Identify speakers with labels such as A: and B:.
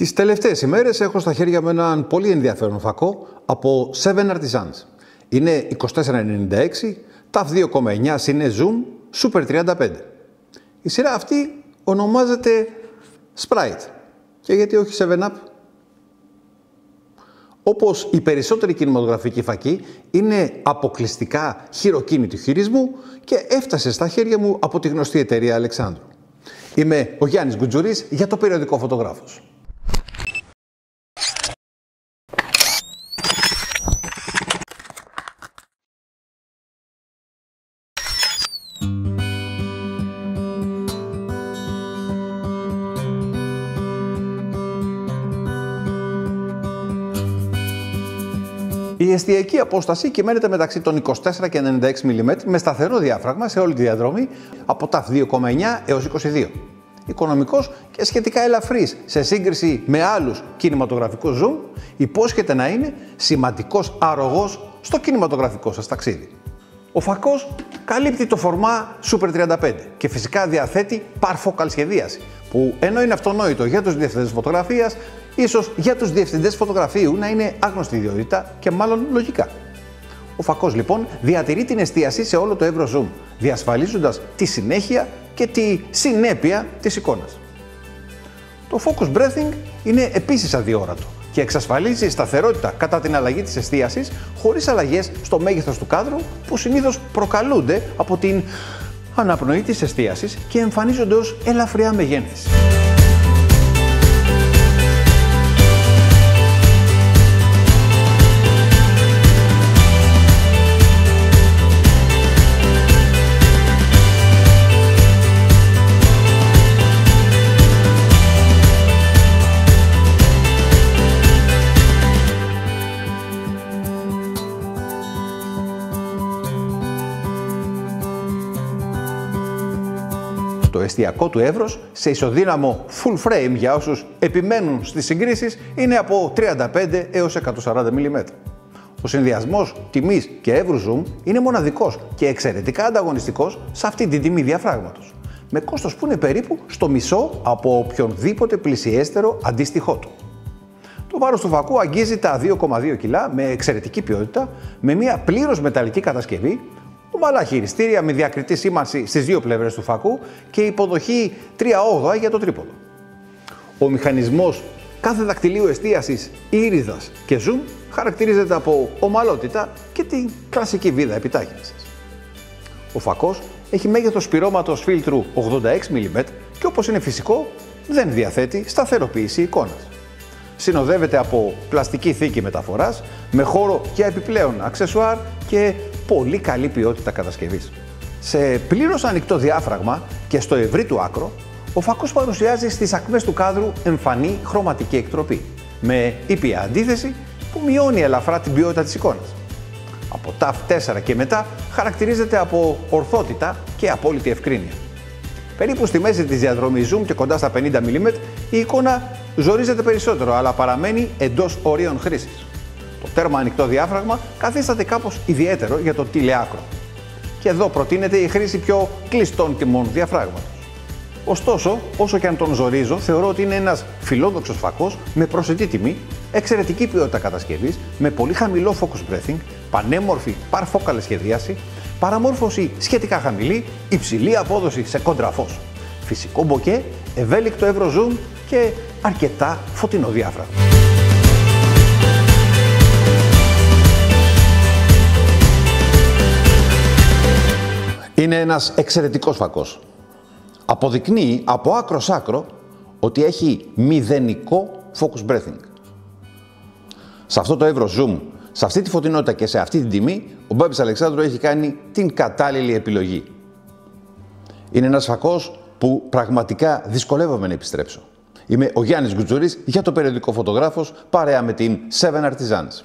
A: Τις τελευταίες ημέρες έχω στα χέρια μου έναν πολύ ενδιαφέρον φακό από Seven Artisans. Είναι 2496, TAF 2,9 Cine Zoom Super 35. Η σειρά αυτή ονομάζεται Sprite. Και γιατί όχι 7up? Όπως οι περισσότεροι κινηματογραφικοί φακοί, είναι αποκλειστικά χειροκίνητου χειρισμού και έφτασε στα χέρια μου από τη γνωστή εταιρεία Αλεξάνδρου. Είμαι ο Γιάννης Γκουτζουρής για το περιοδικό Φωτογράφος. Η εστιακή απόσταση κυμαίνεται μεταξύ των 24 και 96 mm με σταθερό διάφραγμα σε όλη τη διαδρομή από TAF 2,9 έως 22. Οικονομικός και σχετικά ελαφρύς σε σύγκριση με άλλους κινηματογραφικούς zoom, υπόσχεται να είναι σημαντικός αρρωγός στο κινηματογραφικό σας ταξίδι. Ο φακός καλύπτει το φορμά Super 35 και φυσικά διαθέτει parfocal σχεδίαση, που ενώ είναι αυτονόητο για τους διευθυντές φωτογραφίας, ίσως για τους διευθυντές φωτογραφίου να είναι άγνωστη ιδιότητα και μάλλον λογικά. Ο φακός λοιπόν διατηρεί την εστίαση σε όλο το εύρος zoom, διασφαλίζοντας τη συνέχεια και τη συνέπεια της εικόνας. Το focus breathing είναι επίσης αδιόρατο και εξασφαλίζει σταθερότητα κατά την αλλαγή της εστίασης χωρίς αλλαγές στο μέγεθος του κάδρου που συνήθως προκαλούνται από την αναπνοή της εστίασης και εμφανίζονται ως ελαφριά μεγέθυνση. Το εστιακό του εύρος σε ισοδύναμο full frame για όσους επιμένουν στις συγκρίσεις είναι από 35 έως 140 mm. Ο συνδυασμός τιμής και εύρους zoom είναι μοναδικός και εξαιρετικά ανταγωνιστικός σε αυτή την τιμή διαφράγματος, με κόστος που είναι περίπου στο μισό από οποιονδήποτε πλησιέστερο αντίστοιχό του. Το βάρος του φακού αγγίζει τα 2,2 κιλά με εξαιρετική ποιότητα, με μια πλήρως μεταλλική κατασκευή, ομαλά χειριστήρια με διακριτή σήμανση στις δύο πλευρές του φακού και υποδοχή 3/8 για το τρίποδο. Ο μηχανισμός κάθε δακτυλίου εστίασης, ήριδας και zoom χαρακτηρίζεται από ομαλότητα και την κλασική βίδα επιτάχυνσης. Ο φακός έχει μέγεθος σπυρώματος φίλτρου 86 mm και όπως είναι φυσικό δεν διαθέτει σταθεροποίηση εικόνας. Συνοδεύεται από πλαστική θήκη μεταφοράς με χώρο για επιπλέον αξεσουάρ και πολύ καλή ποιότητα κατασκευής. Σε πλήρως ανοιχτό διάφραγμα και στο ευρύ του άκρο, ο φακός παρουσιάζει στις ακμές του κάδρου εμφανή χρωματική εκτροπή, με ήπια αντίθεση που μειώνει ελαφρά την ποιότητα της εικόνας. Από TAF 4 και μετά χαρακτηρίζεται από ορθότητα και απόλυτη ευκρίνεια. Περίπου στη μέση της διαδρομής zoom και κοντά στα 50 mm, η εικόνα ζορίζεται περισσότερο, αλλά παραμένει εντός ορίων χρήσης. Το τέρμα ανοιχτό διάφραγμα καθίσταται κάπως ιδιαίτερο για το τηλεάκρο. Και εδώ προτείνεται η χρήση πιο κλειστών τιμών διαφράγματος. Ωστόσο, όσο και αν τον ζορίζω, θεωρώ ότι είναι ένας φιλόδοξος φακός με προσιτή τιμή, εξαιρετική ποιότητα κατασκευής, με πολύ χαμηλό focus breathing, πανέμορφη parfocal σχεδίαση, παραμόρφωση σχετικά χαμηλή, υψηλή απόδοση σε κόντραφος, φυσικό μποκέ, ευέλικτο εύρος zoom και αρκετά φωτεινό διάφραγμα. Είναι ένας εξαιρετικός φακός. Αποδεικνύει από άκρο σ' άκρο ότι έχει μηδενικό focus breathing. Σε αυτό το εύρος zoom, σε αυτή τη φωτεινότητα και σε αυτή την τιμή, ο Μπάμπης Αλεξάνδρου έχει κάνει την κατάλληλη επιλογή. Είναι ένας φακός που πραγματικά δυσκολεύομαι να επιστρέψω. Είμαι ο Γιάννης Γκουτζουρής για το περιοδικό Φωτογράφος, παρέα με την Seven Artisans.